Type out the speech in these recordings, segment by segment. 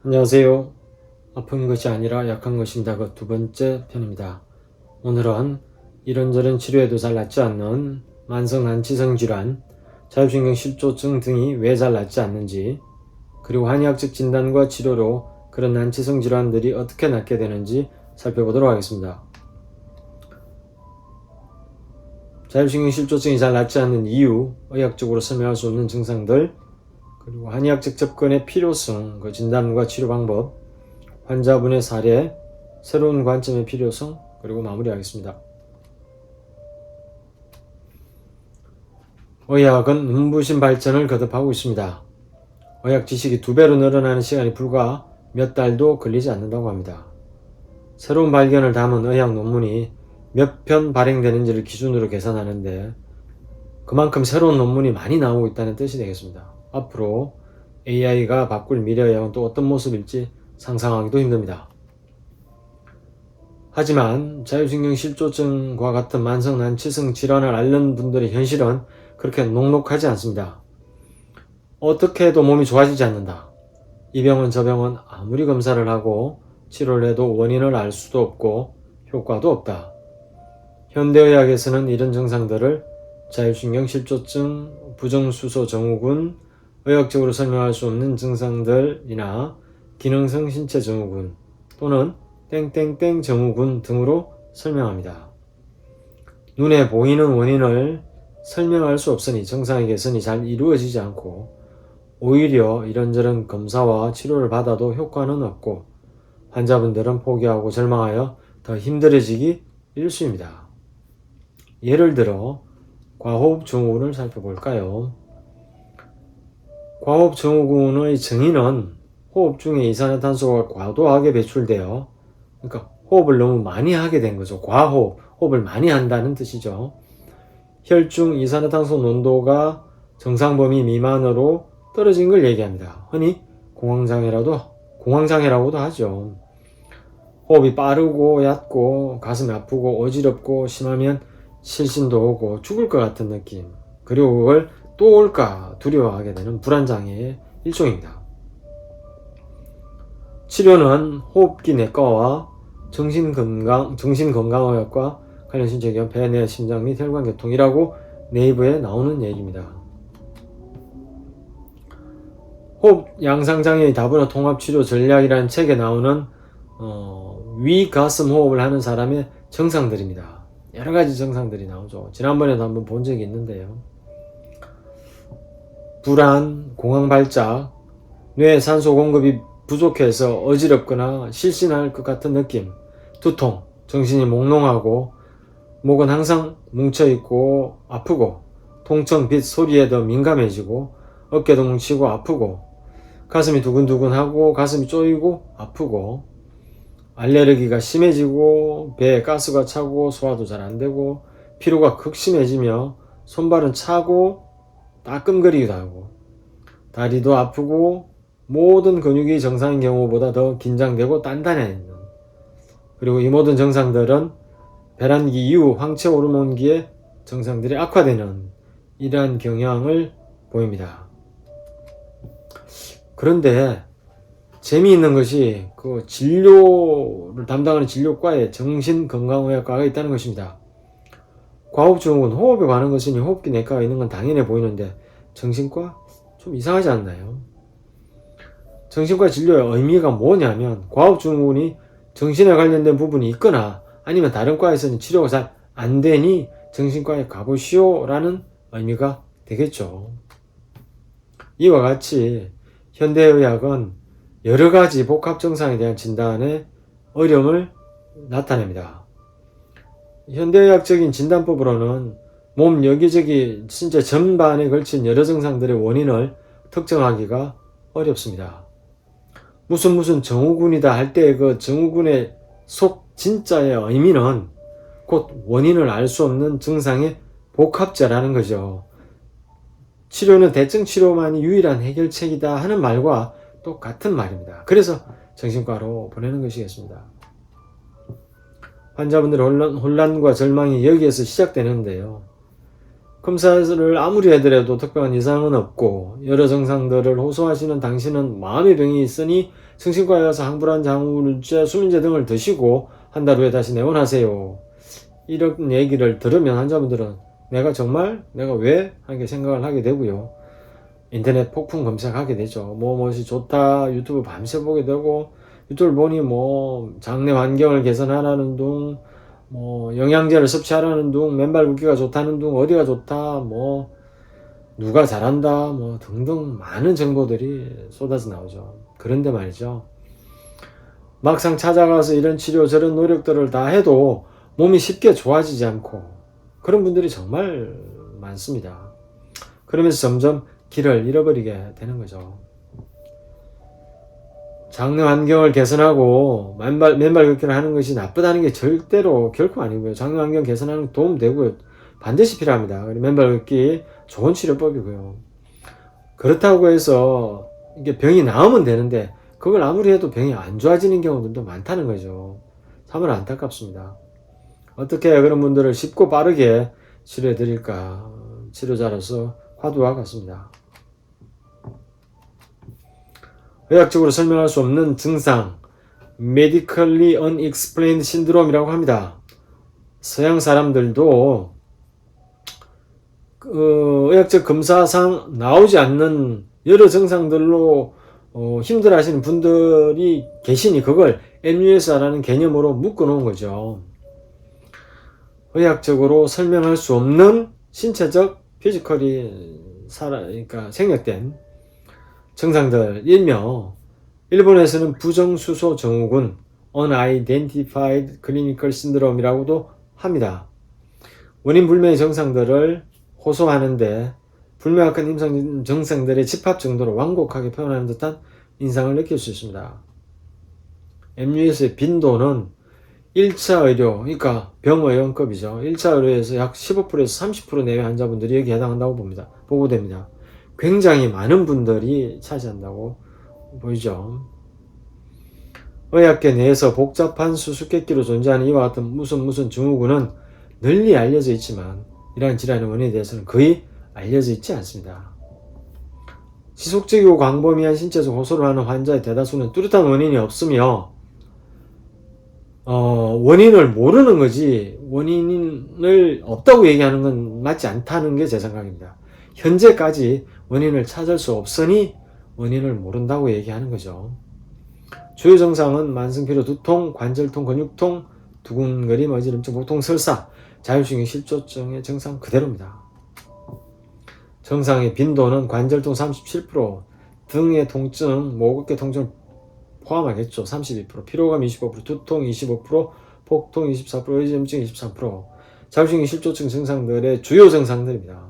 안녕하세요. 아픈 것이 아니라 약한 것입니다. 그 두 번째 편입니다. 오늘은 이런저런 치료해도 잘 낫지 않는 만성 난치성 질환, 자율신경 실조증 등이 왜 잘 낫지 않는지, 그리고 한의학적 진단과 치료로 그런 난치성 질환들이 어떻게 낫게 되는지 살펴보도록 하겠습니다. 자율신경 실조증이 잘 낫지 않는 이유, 의학적으로 설명할 수 없는 증상들, 그리고 한의학적 접근의 필요성, 그 진단과 치료 방법, 환자분의 사례, 새로운 관점의 필요성, 그리고 마무리하겠습니다. 의학은 눈부신 발전을 거듭하고 있습니다. 의학 지식이 2배로 늘어나는 시간이 불과 몇 달도 걸리지 않는다고 합니다. 새로운 발견을 담은 의학 논문이 몇 편 발행되는지를 기준으로 계산하는데 그만큼 새로운 논문이 많이 나오고 있다는 뜻이 되겠습니다. 앞으로 AI가 바꿀 미래의학은 또 어떤 모습일지 상상하기도 힘듭니다. 하지만 자율신경 실조증과 같은 만성 난치성 질환을 앓는 분들의 현실은 그렇게 녹록하지 않습니다. 어떻게 해도 몸이 좋아지지 않는다. 이 병은 저 병은 아무리 검사를 하고 치료를 해도 원인을 알 수도 없고 효과도 없다. 현대의학에서는 이런 증상들을 자율신경 실조증, 부정수소 증후군, 의학적으로 설명할 수 없는 증상들이나 기능성 신체 증후군 또는 땡땡땡 증후군 등으로 설명합니다. 눈에 보이는 원인을 설명할 수 없으니 증상의 개선이 잘 이루어지지 않고 오히려 이런저런 검사와 치료를 받아도 효과는 없고 환자분들은 포기하고 절망하여 더 힘들어지기 일쑤입니다. 예를 들어 과호흡 증후군을 살펴볼까요? 과호흡 증후군의 증인은 호흡 중에 이산화탄소가 과도하게 배출되어, 그러니까 호흡을 너무 많이 하게 된 거죠. 과호흡, 호흡을 많이 한다는 뜻이죠. 혈중 이산화탄소 농도가 정상 범위 미만으로 떨어진 걸 얘기합니다. 흔히 공황장애라고도 하죠. 호흡이 빠르고 얕고 가슴이 아프고 어지럽고 심하면 실신도 오고 죽을 것 같은 느낌, 그리고 그걸 또 올까 두려워하게 되는 불안장애의 일종입니다. 치료는 호흡기 내과와 정신건강의학과 관련 신체기관, 폐, 뇌, 심장 및 혈관계통이라고 네이버에 나오는 얘기입니다. 호흡 양상장애의 다분화 통합치료 전략이라는 책에 나오는 위, 가슴 호흡을 하는 사람의 증상들입니다. 여러가지 증상들이 나오죠. 지난번에도 한번 본 적이 있는데요. 불안, 공황발작, 뇌에 산소 공급이 부족해서 어지럽거나 실신할 것 같은 느낌, 두통, 정신이 몽롱하고 목은 항상 뭉쳐있고 아프고 통증, 빛, 소리에 더 민감해지고 어깨도 뭉치고 아프고 가슴이 두근두근하고 가슴이 쪼이고 아프고 알레르기가 심해지고 배에 가스가 차고 소화도 잘 안되고 피로가 극심해지며 손발은 차고 따끔거리기도 하고 다리도 아프고 모든 근육이 정상인 경우보다 더 긴장되고 단단해지는, 그리고 이 모든 증상들은 배란기 이후 황체 호르몬기의 증상들이 악화되는 이러한 경향을 보입니다. 그런데 재미있는 것이 그 진료를 담당하는 진료과에 정신건강의학과가 있다는 것입니다. 과호흡증후군, 호흡에 관한 것이니 호흡기 내과가 있는 건 당연해 보이는데 정신과? 좀 이상하지 않나요? 정신과 진료의 의미가 뭐냐면 과호흡증후군이 정신에 관련된 부분이 있거나 아니면 다른 과에서는 치료가 잘 안되니 정신과에 가보시오 라는 의미가 되겠죠. 이와 같이 현대의학은 여러가지 복합증상에 대한 진단에 어려움을 나타냅니다. 현대의학적인 진단법으로는 몸 여기저기 신체 전반에 걸친 여러 증상들의 원인을 특정하기가 어렵습니다. 무슨 증후군이다 할 때 그 증후군의 속 진짜의 의미는 곧 원인을 알 수 없는 증상의 복합자라는 거죠. 치료는 대증 치료만이 유일한 해결책이다 하는 말과 똑같은 말입니다. 그래서 정신과로 보내는 것이겠습니다. 환자분들의 혼란과 절망이 여기에서 시작되는데요. 검사를 아무리 해더라도 특별한 이상은 없고 여러 증상들을 호소하시는 당신은 마음의 병이 있으니 정신과에 가서 항불안, 장우울제, 수면제 등을 드시고 한 달 후에 다시 내원하세요. 이런 얘기를 들으면 환자분들은 내가 왜? 하게 생각을 하게 되고요. 인터넷 폭풍 검색하게 되죠. 무엇이 좋다 유튜브 밤새 보게 되고, 유튜브를 보니 장내 환경을 개선하라는 둥, 영양제를 섭취하라는 둥, 맨발 걷기가 좋다는 둥, 어디가 좋다, 누가 잘한다, 등등 많은 정보들이 쏟아져 나오죠. 그런데 말이죠, 막상 찾아가서 이런 치료 저런 노력들을 다 해도 몸이 쉽게 좋아지지 않고 그런 분들이 정말 많습니다. 그러면서 점점 길을 잃어버리게 되는 거죠. 장내 환경을 개선하고 맨발 걷기를 하는 것이 나쁘다는 게 결코 아니고요. 장내 환경 개선하는 데 도움 되고요. 반드시 필요합니다. 맨발 걷기 좋은 치료법이고요. 그렇다고 해서 이게 병이 나으면 되는데 그걸 아무리 해도 병이 안 좋아지는 경우들도 많다는 거죠. 참으로 안타깝습니다. 어떻게 그런 분들을 쉽고 빠르게 치료해 드릴까, 치료자로서 화두와 같습니다. 의학적으로 설명할 수 없는 증상, Medically Unexplained Syndrome이라고 합니다. 서양 사람들도 의학적 검사상 나오지 않는 여러 증상들로 힘들어하시는 분들이 계시니 그걸 MUS라는 개념으로 묶어 놓은 거죠. 의학적으로 설명할 수 없는 신체적, 피지컬이 그러니까 생략된 증상들, 일명 일본에서는 부정수소 증후군, Unidentified Clinical Syndrome이라고도 합니다. 원인 불명의 증상들을 호소하는데 불명확한 임상 증상들의 집합 정도로 완곡하게 표현하는 듯한 인상을 느낄 수 있습니다. MUS의 빈도는 1차 의료, 그러니까 병의원급이죠. 1차 의료에서 약 15%에서 30% 내외 환자분들이 여기에 해당한다고 보고됩니다. 굉장히 많은 분들이 차지한다고 보이죠. 의학계 내에서 복잡한 수수께끼로 존재하는 이와 같은 무슨 증후군은 널리 알려져 있지만 이러한 질환의 원인에 대해서는 거의 알려져 있지 않습니다. 지속적이고 광범위한 신체적 호소를 하는 환자의 대다수는 뚜렷한 원인이 없으며 원인을 모르는 거지 원인을 없다고 얘기하는 건 맞지 않다는 게 제 생각입니다. 현재까지 원인을 찾을 수 없으니 원인을 모른다고 얘기하는 거죠. 주요 증상은 만성피로, 두통, 관절통, 근육통, 두근거림, 어지럼증, 복통, 설사, 자율신경 실조증의 증상 그대로입니다. 증상의 빈도는 관절통 37%, 등의 통증, 어깨 통증을 포함하겠죠. 32%, 피로감 25%, 두통 25%, 복통 24%, 어지럼증 23%, 자율신경 실조증 증상들의 주요 증상들입니다.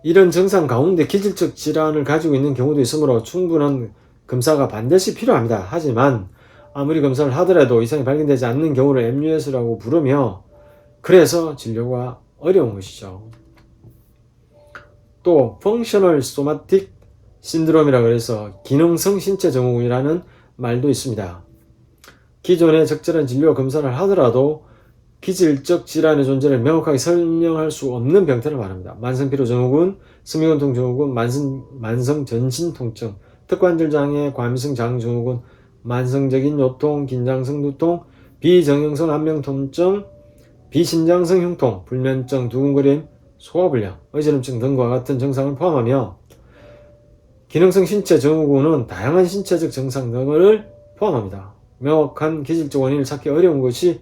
이런 증상 가운데 기질적 질환을 가지고 있는 경우도 있으므로 충분한 검사가 반드시 필요합니다. 하지만 아무리 검사를 하더라도 이상이 발견되지 않는 경우를 MUS라고 부르며 그래서 진료가 어려운 것이죠. 또 Functional Somatic Syndrome이라고 해서 기능성 신체 증후군이라는 말도 있습니다. 기존의 적절한 진료와 검사를 하더라도 기질적 질환의 존재를 명확하게 설명할 수 없는 병태를 말합니다. 만성피로증후군, 스미근통증후군, 만성전신통증, 특관절장애, 과민성장증후군, 만성적인 요통, 긴장성 두통, 비정형성 안면통증, 비심장성 흉통, 불면증, 두근거림, 소화불량, 어지럼증 등과 같은 증상을 포함하며 기능성 신체 증후군은 다양한 신체적 증상 등을 포함합니다. 명확한 기질적 원인을 찾기 어려운 것이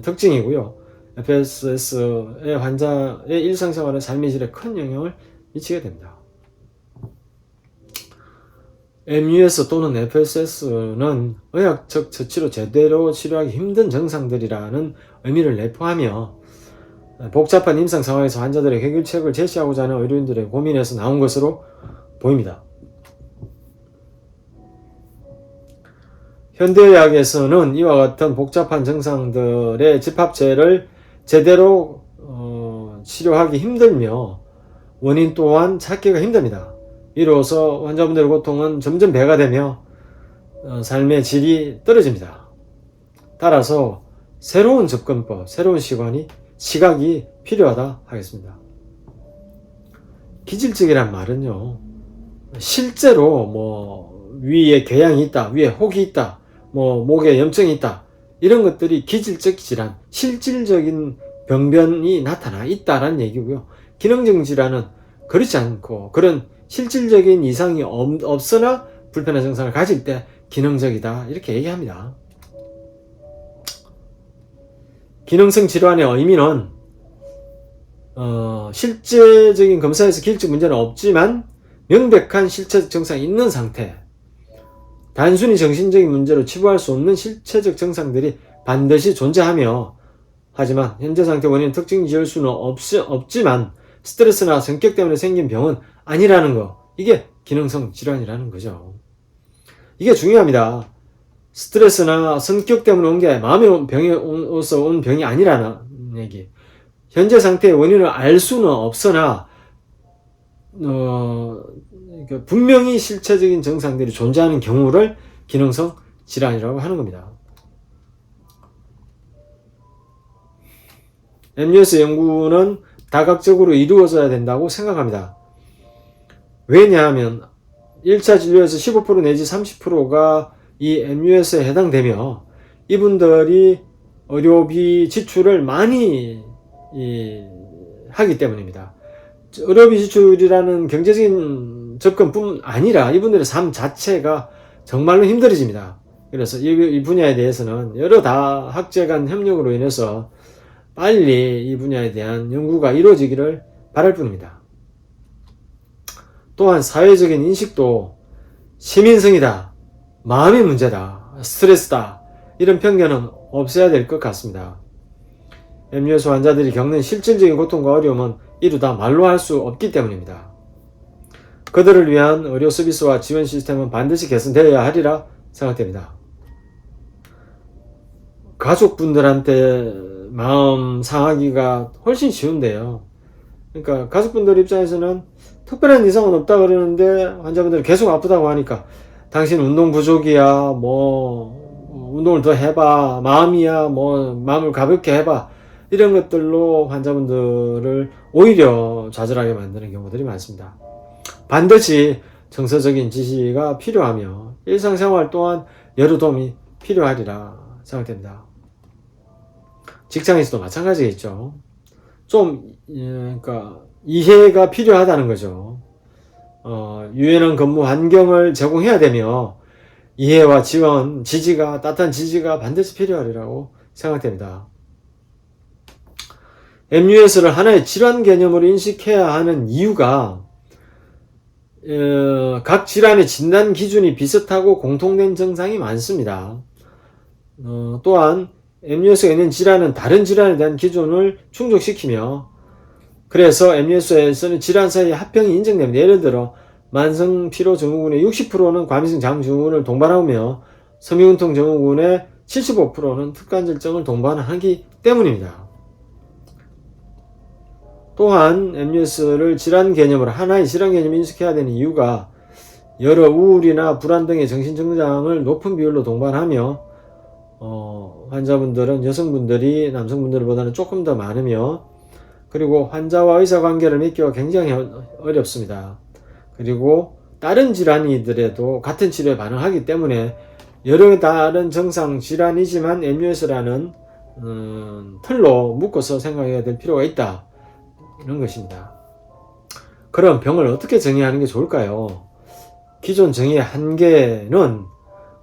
특징이고요. FSS의 환자의 일상생활의 삶의 질에 큰 영향을 미치게 됩니다. MUS 또는 FSS는 의학적 처치로 제대로 치료하기 힘든 증상들이라는 의미를 내포하며 복잡한 임상 상황에서 환자들의 해결책을 제시하고자 하는 의료인들의 고민에서 나온 것으로 보입니다. 현대의학에서는 이와 같은 복잡한 증상들의 집합체를 제대로 치료하기 힘들며 원인 또한 찾기가 힘듭니다. 이로써 환자분들의 고통은 점점 배가 되며 삶의 질이 떨어집니다. 따라서 새로운 접근법, 새로운 시관이 시각이 필요하다 하겠습니다. 기질적이란 말은요, 실제로 뭐 위에 궤양이 있다, 위에 혹이 있다, 뭐 목에 염증이 있다, 이런 것들이 기질적 질환, 실질적인 병변이 나타나 있다라는 얘기고요. 기능적 질환은 그렇지 않고 그런 실질적인 이상이 없으나 불편한 증상을 가질 때 기능적이다 이렇게 얘기합니다. 기능성 질환의 의미는 실제적인 검사에서 기질적 문제는 없지만 명백한 실체적 증상이 있는 상태, 단순히 정신적인 문제로 치부할 수 없는 실체적 증상들이 반드시 존재하며, 하지만 현재 상태 원인을 특정 지을 수는 없지만 스트레스나 성격 때문에 생긴 병은 아니라는 거, 이게 기능성 질환이라는 거죠. 이게 중요합니다. 스트레스나 성격 때문에 온 게 마음의 병에서 온 병이 아니라는 얘기. 현재 상태의 원인을 알 수는 없으나 분명히 실체적인 증상들이 존재하는 경우를 기능성 질환이라고 하는 겁니다. MUS 연구는 다각적으로 이루어져야 된다고 생각합니다. 왜냐하면 1차 진료에서 15% 내지 30%가 이 MUS에 해당되며 이분들이 의료비 지출을 많이 하기 때문입니다. 의료비 지출이라는 경제적인 접근뿐 아니라 이분들의 삶 자체가 정말로 힘들어집니다. 그래서 이 분야에 대해서는 여러 다학제 간 협력으로 인해서 빨리 이 분야에 대한 연구가 이루어지기를 바랄 뿐입니다. 또한 사회적인 인식도 시민성이다, 마음의 문제다, 스트레스다, 이런 편견은 없애야 될 것 같습니다. MUS 환자들이 겪는 실질적인 고통과 어려움은 이루 다 말로 할 수 없기 때문입니다. 그들을 위한 의료 서비스와 지원 시스템은 반드시 개선되어야 하리라 생각됩니다. 가족분들한테 마음 상하기가 훨씬 쉬운데요. 그러니까 가족분들 입장에서는 특별한 이상은 없다 그러는데 환자분들이 계속 아프다고 하니까 당신 운동 부족이야, 뭐 운동을 더 해봐, 마음이야, 뭐 마음을 가볍게 해봐, 이런 것들로 환자분들을 오히려 좌절하게 만드는 경우들이 많습니다. 반드시 정서적인 지시가 필요하며 일상생활 또한 여러 도움이 필요하리라 생각됩니다. 직장에서도 마찬가지겠죠. 좀 그러니까 이해가 필요하다는 거죠. 유연한 근무 환경을 제공해야 되며 이해와 지원, 지지가, 따뜻한 지지가 반드시 필요하리라고 생각됩니다. MUS를 하나의 질환 개념으로 인식해야 하는 이유가 각 질환의 진단 기준이 비슷하고 공통된 증상이 많습니다. 또한 MUS가 있는 질환은 다른 질환에 대한 기준을 충족시키며, 그래서 MUS에서는 질환 사이에 합병이 인정됩니다. 예를 들어 만성피로증후군의 60%는 과민성 장증후군을 동반하며 섬유근통 증후군의 75%는 특관절정을 동반하기 때문입니다. 또한 MUS를 질환 개념으로 하나의 질환 개념을 인식해야 되는 이유가 여러 우울이나 불안 등의 정신증상을 높은 비율로 동반하며 환자분들은 여성분들이 남성분들보다는 조금 더 많으며, 그리고 환자와 의사 관계를 맺기가 굉장히 어렵습니다. 그리고 다른 질환이더라도 같은 치료에 반응하기 때문에 여러 다른 정상 질환이지만 MUS라는 틀로 묶어서 생각해야 될 필요가 있다, 이런 것입니다. 그럼 병을 어떻게 정의하는 게 좋을까요? 기존 정의의 한계는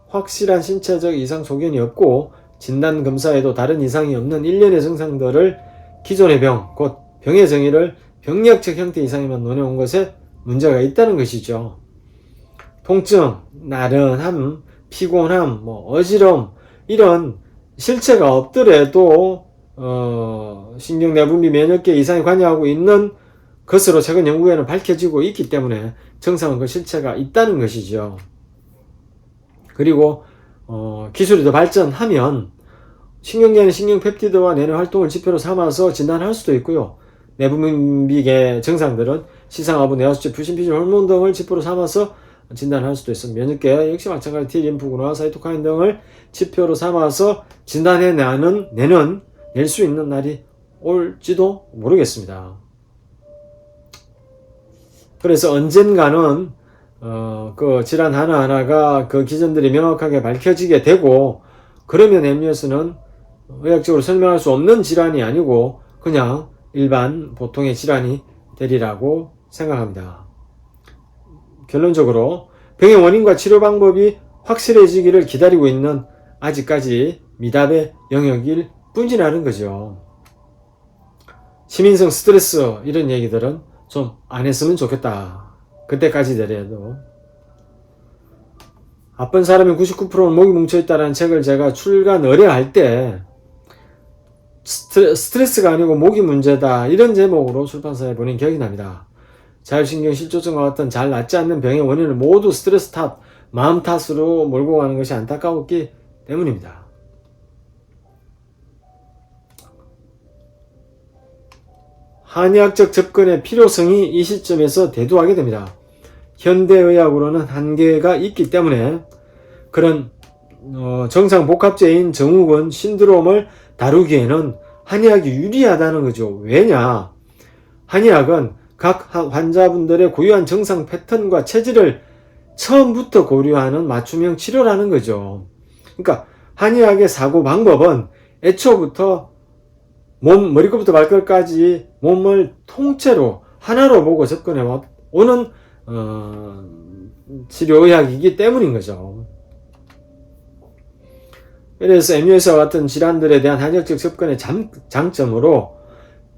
확실한 신체적 이상 소견이 없고 진단 검사에도 다른 이상이 없는 일련의 증상들을 기존의 병, 곧 병의 정의를 병리학적 형태 이상에만 논해온 것에 문제가 있다는 것이죠. 통증, 나른함, 피곤함, 어지러움, 이런 실체가 없더라도 신경내분비 면역계 이상이 관여하고 있는 것으로 최근 연구에는 밝혀지고 있기 때문에 정상은 그 실체가 있다는 것이죠. 그리고 기술이 더 발전하면 신경계는 신경펩티드와 뇌내 활동을 지표로 삼아서 진단할 수도 있고요. 내분비계 증상들은 시상하부, 뇌하수체, 부신피질, 호르몬 등을 지표로 삼아서 진단할 수도 있습니다. 면역계 역시 마찬가지 T, 림프구나, 사이토카인 등을 지표로 삼아서 진단해내는 낼 수 있는 날이 올지도 모르겠습니다. 그래서 언젠가는 그 질환 하나하나가 그 기전들이 명확하게 밝혀지게 되고, 그러면 MUS는 의학적으로 설명할 수 없는 질환이 아니고 그냥 일반 보통의 질환이 되리라고 생각합니다. 결론적으로 병의 원인과 치료 방법이 확실해지기를 기다리고 있는 아직까지 미답의 영역일 뿐이라는 거죠. 시민성 스트레스 이런 얘기들은 좀 안 했으면 좋겠다. 그때까지 되더라도. 아픈 사람의 99%는 목이 뭉쳐있다는 책을 제가 출간 의뢰할 때 스트레스가 아니고 목이 문제다 이런 제목으로 출판사에 보낸 기억이 납니다. 자율신경 실조증과 같은 잘 낫지 않는 병의 원인을 모두 스트레스 탓, 마음 탓으로 몰고 가는 것이 안타까웠기 때문입니다. 한의학적 접근의 필요성이 이 시점에서 대두하게 됩니다. 현대의학으로는 한계가 있기 때문에 그런 정상 복합제인 증후군 신드롬을 다루기에는 한의학이 유리하다는 거죠. 왜냐? 한의학은 각 환자분들의 고유한 증상 패턴과 체질을 처음부터 고려하는 맞춤형 치료라는 거죠. 그러니까 한의학의 사고 방법은 애초부터 머리끝부터 발끝까지 몸을 통째로 하나로 보고 접근해 오는 치료의학이기 때문인 거죠. 그래서 MUS와 같은 질환들에 대한 한의학적 접근의 장점으로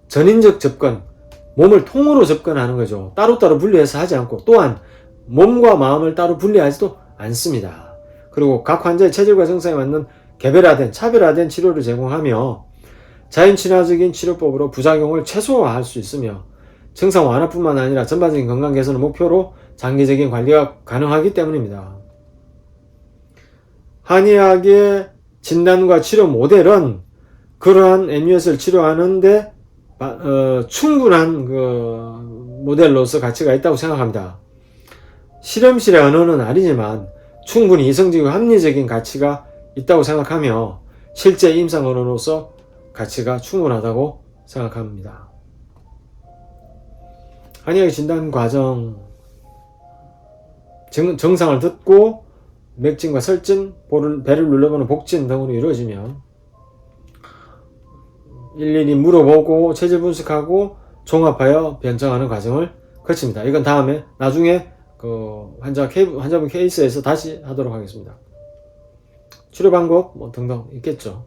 전인적 접근, 몸을 통으로 접근하는 거죠. 따로따로 분리해서 하지 않고, 또한 몸과 마음을 따로 분리하지도 않습니다. 그리고 각 환자의 체질과 증상에 맞는 개별화된, 차별화된 치료를 제공하며 자연 친화적인 치료법으로 부작용을 최소화할 수 있으며 증상 완화뿐만 아니라 전반적인 건강 개선을 목표로 장기적인 관리가 가능하기 때문입니다. 한의학의 진단과 치료 모델은 그러한 MUS를 치료하는데 충분한 그 모델로서 가치가 있다고 생각합니다. 실험실의 언어는 아니지만 충분히 이성적이고 합리적인 가치가 있다고 생각하며 실제 임상 언어로서 가치가 충분하다고 생각합니다. 한의학의 진단 과정, 증상을 듣고 맥진과 설진, 배를 눌러보는 복진 등으로 이루어지면 일일이 물어보고 체질 분석하고 종합하여 변정하는 과정을 거칩니다. 이건 다음에 나중에 그 환자분 케이스에서 다시 하도록 하겠습니다. 치료 방법 뭐 등등 있겠죠.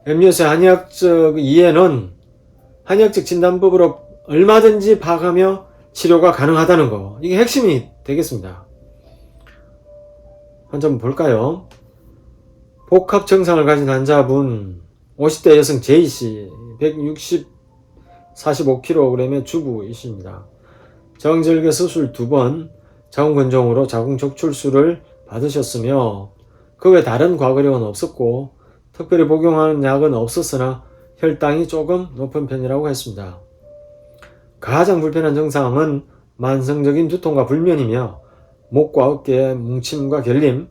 MUS의 한의학적 이해는 한의학적 진단법으로 얼마든지 파악하며 치료가 가능하다는 거, 이게 핵심이 되겠습니다. 환자분 볼까요? 복합 증상을 가진 환자분 50대 여성 J씨 160 45kg의 주부이십니다. 정절개 수술 2번, 자궁근종으로 자궁적출술을 받으셨으며 그 외 다른 과거력은 없었고 특별히 복용하는 약은 없었으나 혈당이 조금 높은 편이라고 했습니다. 가장 불편한 증상은 만성적인 두통과 불면이며 목과 어깨의 뭉침과 결림,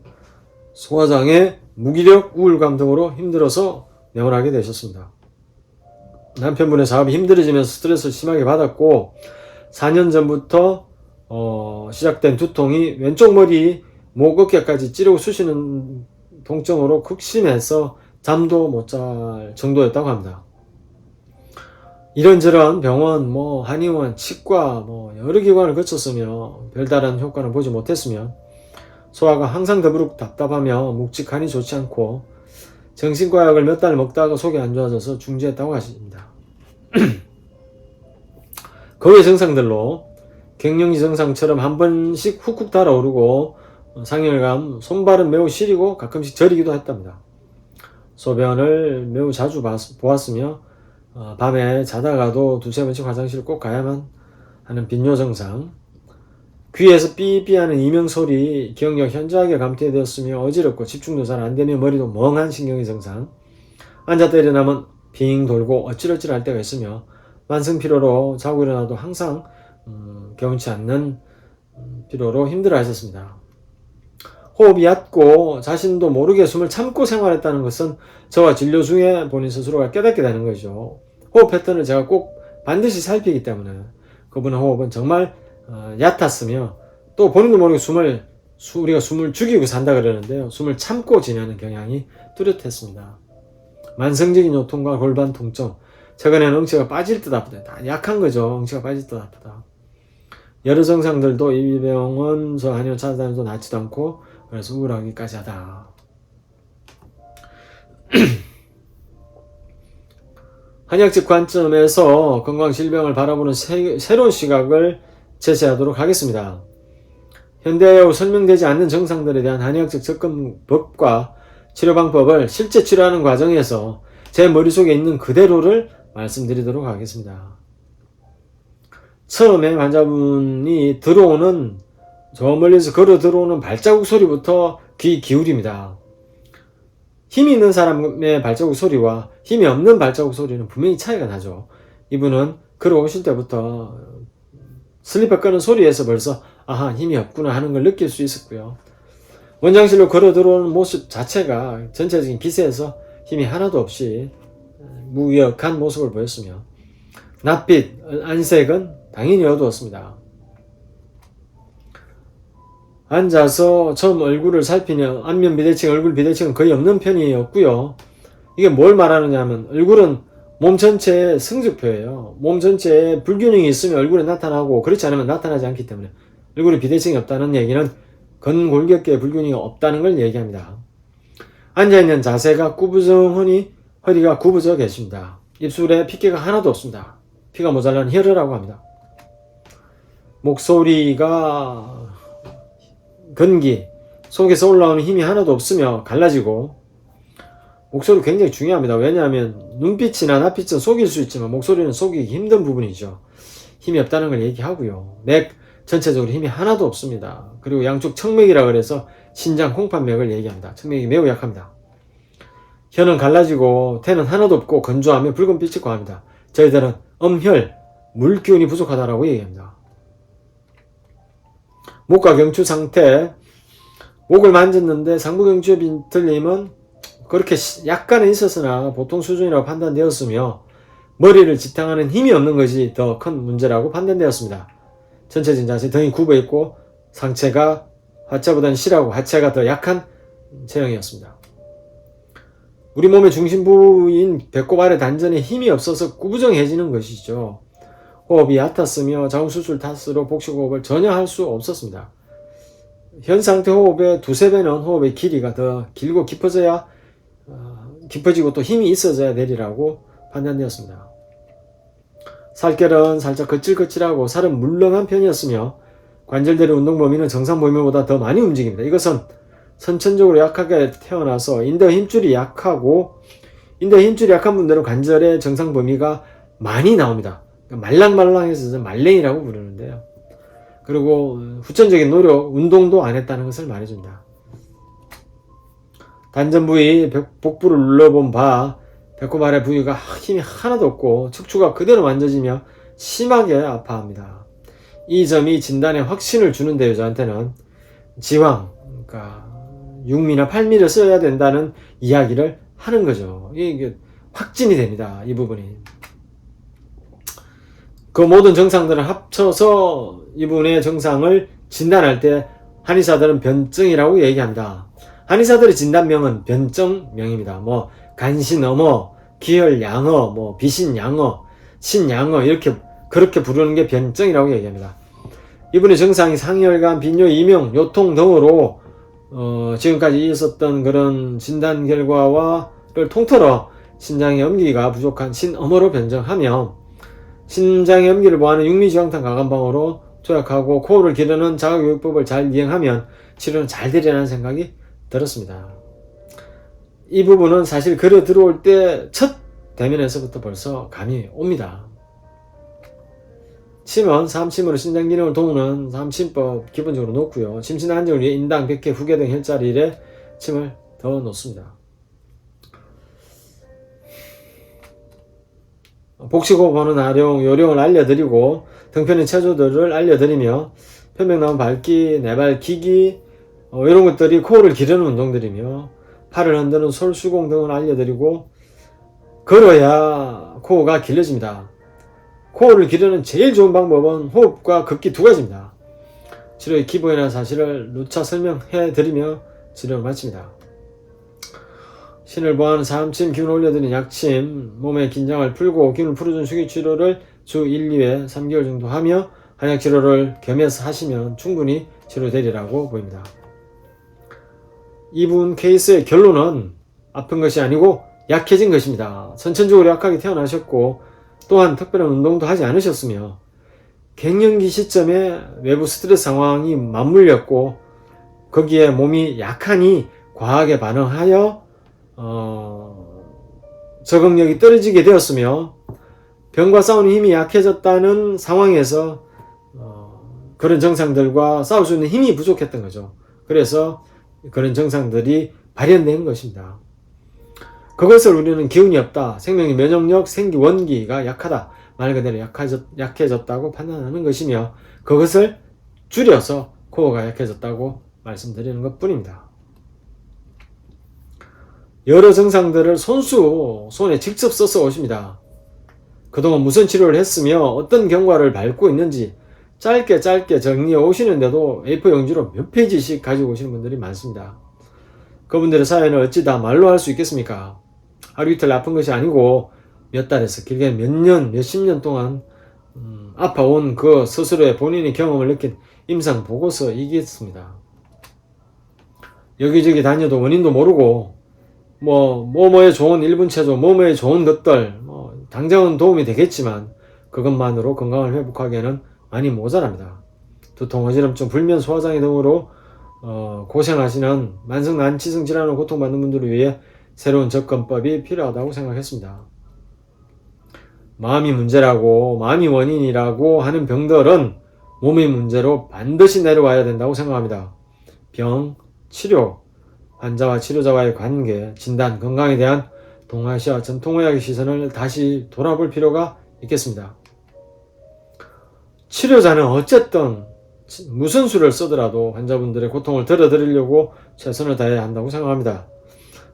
소화장애, 무기력, 우울감 등으로 힘들어서 내원하게 되셨습니다. 남편분의 사업이 힘들어지면서 스트레스를 심하게 받았고 4년 전부터 시작된 두통이 왼쪽 머리, 목, 어깨까지 찌르고 쑤시는 통증으로 극심해서 잠도 못 잘 정도였다고 합니다. 이런저런 병원, 한의원, 치과, 여러 기관을 거쳤으며 별다른 효과는 보지 못했으며 소화가 항상 더부룩 답답하며 묵직하니 좋지 않고 정신과 약을 몇 달 먹다가 속이 안 좋아져서 중지했다고 하십니다. 그 외 증상들로 갱년기 증상처럼 한 번씩 훅훅 달아오르고 상열감, 손발은 매우 시리고 가끔씩 저리기도 했답니다. 소변을 매우 자주 보았으며 밤에 자다가도 두세 번씩 화장실을 꼭 가야만 하는 빈뇨 증상, 귀에서 삐삐하는 이명소리, 기억력 현저하게 감퇴되었으며 어지럽고 집중도 잘 안되며 머리도 멍한 신경의 증상, 앉았다 일어나면 빙 돌고 어찌러찌할 때가 있으며 만성피로로 자고 일어나도 항상 개운치 않는 피로로 힘들어 하셨습니다. 호흡이 얕고 자신도 모르게 숨을 참고 생활했다는 것은 저와 진료 중에 본인 스스로가 깨닫게 되는 거죠. 호흡 패턴을 제가 꼭 반드시 살피기 때문에 그분의 호흡은 정말 얕았으며, 또 본인도 모르게 우리가 숨을 죽이고 산다 그러는데요. 숨을 참고 지내는 경향이 뚜렷했습니다. 만성적인 요통과 골반 통증, 최근에는 응치가 빠질 듯 아프다. 다 약한 거죠. 응치가 빠질 듯 아프다. 여러 증상들도 이 병은 저 한의원 찾아다녀도 낫지도 않고, 그래서 우울하기까지 하다. 한의학적 관점에서 건강질병을 바라보는 새로운 시각을 제시하도록 하겠습니다. 현대의학으로 설명되지 않는 증상들에 대한 한의학적 접근법과 치료방법을 실제 치료하는 과정에서 제 머릿속에 있는 그대로를 말씀드리도록 하겠습니다. 처음에 환자분이 저 멀리서 걸어 들어오는 발자국 소리부터 귀 기울입니다. 힘이 있는 사람의 발자국 소리와 힘이 없는 발자국 소리는 분명히 차이가 나죠. 이분은 걸어오실 때부터 슬리퍼 끄는 소리에서 벌써 아하, 힘이 없구나 하는 걸 느낄 수 있었고요. 원장실로 걸어 들어오는 모습 자체가 전체적인 기세에서 힘이 하나도 없이 무기력한 모습을 보였으며, 낯빛, 안색은 당연히 어두웠습니다. 앉아서 처음 얼굴을 살피며 안면 비대칭, 얼굴 비대칭은 거의 없는 편이었고요. 이게 뭘 말하느냐 하면, 얼굴은 몸 전체의 승주표예요. 몸 전체에 불균형이 있으면 얼굴에 나타나고, 그렇지 않으면 나타나지 않기 때문에 얼굴에 비대칭이 없다는 얘기는 근골격계의 불균형이 없다는 걸 얘기합니다. 앉아있는 자세가 구부정하니 허리가 굽어져 계십니다. 입술에 핏기가 하나도 없습니다. 피가 모자란 혈흔이라고 합니다. 목소리가 건기, 속에서 올라오는 힘이 하나도 없으며 갈라지고, 목소리 굉장히 중요합니다. 왜냐하면 눈빛이나 낯빛은 속일 수 있지만 목소리는 속이기 힘든 부분이죠. 힘이 없다는 걸 얘기하고요. 맥 전체적으로 힘이 하나도 없습니다. 그리고 양쪽 청맥이라 그래서 신장 홍판맥을 얘기합니다. 청맥이 매우 약합니다. 혀는 갈라지고 태는 하나도 없고 건조하며 붉은 빛이 과합니다. 저희들은 엄혈, 물 기운이 부족하다라고 얘기합니다. 목과 경추 상태, 목을 만졌는데 상부경추의 빈틀림은 그렇게 약간은 있었으나 보통 수준이라고 판단되었으며, 머리를 지탱하는 힘이 없는 것이 더 큰 문제라고 판단되었습니다. 전체적인 자세 등이 굽어있고 상체가 하체보다는 실하고 하체가 더 약한 체형이었습니다. 우리 몸의 중심부인 배꼽 아래 단전에 힘이 없어서 구부정해지는 것이죠. 호흡이 얕았으며 자궁수술 탓으로 복식호흡을 전혀 할 수 없었습니다. 현 상태 호흡의 두세 배는 호흡의 길이가 더 길고 깊어지고 또 힘이 있어져야 되리라고 판단되었습니다. 살결은 살짝 거칠거칠하고 살은 물렁한 편이었으며 관절들의 운동 범위는 정상 범위보다 더 많이 움직입니다. 이것은 선천적으로 약하게 태어나서 인대 힘줄이 약한 분들은 관절의 정상 범위가 많이 나옵니다. 말랑말랑해서 말랭이라고 부르는데요. 그리고 후천적인 노력, 운동도 안 했다는 것을 말해줍니다. 단전 부위, 복부를 눌러본 바 배꼽 아래 부위가 힘이 하나도 없고 척추가 그대로 만져지며 심하게 아파합니다. 이 점이 진단에 확신을 주는데요. 저한테는 지황, 그러니까 6미나 8미를 써야 된다는 이야기를 하는 거죠. 이게 확진이 됩니다. 이 부분이. 그 모든 증상들을 합쳐서 이분의 증상을 진단할 때 한의사들은 변증이라고 얘기합니다. 한의사들의 진단명은 변증명입니다. 간신어머, 기혈양어, 비신양어, 신양어 그렇게 부르는 게 변증이라고 얘기합니다. 이분의 증상이 상혈관, 빈뇨, 이명, 요통 등으로 지금까지 있었던 그런 진단 결과를 통틀어 신장의 염기가 부족한 신어머로 변증하며, 신장의 염기를 보하는 육미지황탕 가감방으로 조약하고 코를 기르는 자가교육법을 잘 이행하면 치료는 잘 되리라는 생각이 들었습니다. 이 부분은 사실 걸어 들어올 때 첫 대면에서부터 벌써 감이 옵니다. 침은 삼침으로 신장기능을 도우는 삼침법 기본적으로 놓고요. 심신 안정을 위해 인당, 백회, 후계 등 혈자리에 침을 더 놓습니다. 복식호흡하는 요령을 알려드리고 등편의 체조들을 알려드리며 편백나무 밟기, 내발 기기, 이런 것들이 코어를 기르는 운동들이며 팔을 흔드는 솔수공 등을 알려드리고 걸어야 코어가 길러집니다. 코어를 기르는 제일 좋은 방법은 호흡과 걷기 두 가지입니다. 치료의 기본이라는 사실을 누차 설명해 드리며 치료를 마칩니다. 신을 보호하는 사암침, 기운을 올려드리는 약침, 몸의 긴장을 풀고 기운을 풀어주는 수기치료를 주 1, 2회 3개월 정도 하며 한약치료를 겸해서 하시면 충분히 치료되리라고 보입니다. 이분 케이스의 결론은 아픈 것이 아니고 약해진 것입니다. 선천적으로 약하게 태어나셨고 또한 특별한 운동도 하지 않으셨으며 갱년기 시점에 외부 스트레스 상황이 맞물렸고 거기에 몸이 약하니 과하게 반응하여 적응력이 떨어지게 되었으며 병과 싸우는 힘이 약해졌다는 상황에서 그런 증상들과 싸울 수 있는 힘이 부족했던 거죠. 그래서 그런 증상들이 발현된 것입니다. 그것을 우리는 기운이 없다, 생명의 면역력, 생기 원기가 약하다, 말 그대로 약해졌다고 판단하는 것이며 그것을 줄여서 코어가 약해졌다고 말씀드리는 것 뿐입니다. 여러 증상들을 손에 직접 써서 오십니다. 그동안 무슨 치료를 했으며 어떤 경과를 밟고 있는지 짧게 정리해 오시는데도 A4 용지로 몇 페이지씩 가지고 오시는 분들이 많습니다. 그분들의 사연을 어찌 다 말로 할 수 있겠습니까? 하루 이틀 아픈 것이 아니고 몇 달에서 길게 몇 년, 몇십 년 동안 아파온 그 스스로의 본인의 경험을 느낀 임상 보고서이겠습니다. 여기저기 다녀도 원인도 모르고 뭐뭐에 좋은 일분체조, 뭐뭐에 좋은 것들 당장은 도움이 되겠지만 그것만으로 건강을 회복하기에는 많이 모자랍니다. 두통, 어지럼증, 불면, 소화장애 등으로 고생하시는 만성 난치성 질환으로 고통받는 분들을 위해 새로운 접근법이 필요하다고 생각했습니다. 마음이 문제라고, 마음이 원인이라고 하는 병들은 몸의 문제로 반드시 내려와야 된다고 생각합니다. 병, 치료, 환자와 치료자와의 관계, 진단, 건강에 대한 동아시아 전통의학의 시선을 다시 돌아볼 필요가 있겠습니다. 치료자는 어쨌든 무슨 수를 쓰더라도 환자분들의 고통을 덜어드리려고 최선을 다해야 한다고 생각합니다.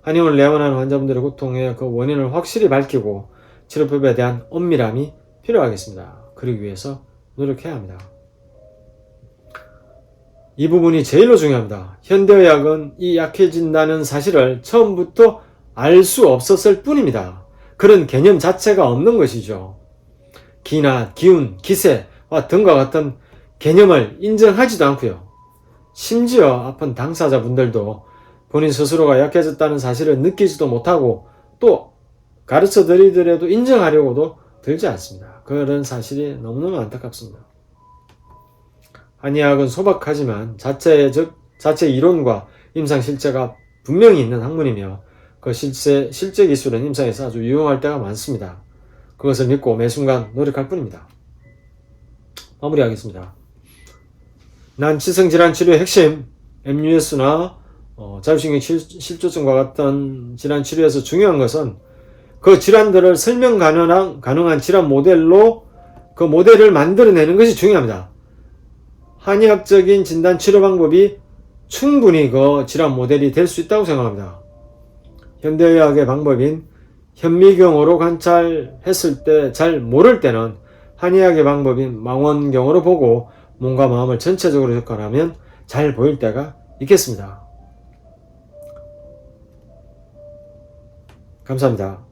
한의원을 내원하는 환자분들의 고통의 그 원인을 확실히 밝히고 치료법에 대한 엄밀함이 필요하겠습니다. 그러기 위해서 노력해야 합니다. 이 부분이 제일로 중요합니다. 현대의학은 이 약해진다는 사실을 처음부터 알 수 없었을 뿐입니다. 그런 개념 자체가 없는 것이죠. 기나 기운, 기세와 등과 같은 개념을 인정하지도 않고요. 심지어 아픈 당사자분들도 본인 스스로가 약해졌다는 사실을 느끼지도 못하고 또 가르쳐 드리더라도 인정하려고도 들지 않습니다. 그런 사실이 너무너무 안타깝습니다. 한의학은 소박하지만 자체 이론과 임상 실제가 분명히 있는 학문이며 그 실제 기술은 임상에서 아주 유용할 때가 많습니다. 그것을 믿고 매 순간 노력할 뿐입니다. 마무리하겠습니다. 난치성 질환 치료의 핵심, MUS나 자율신경 실조증과 같은 질환 치료에서 중요한 것은 그 질환들을 설명 가능한 질환 모델로 그 모델을 만들어내는 것이 중요합니다. 한의학적인 진단 치료 방법이 충분히 그 질환 모델이 될 수 있다고 생각합니다. 현대의학의 방법인 현미경으로 관찰했을 때 잘 모를 때는 한의학의 방법인 망원경으로 보고 몸과 마음을 전체적으로 접근하면 잘 보일 때가 있겠습니다. 감사합니다.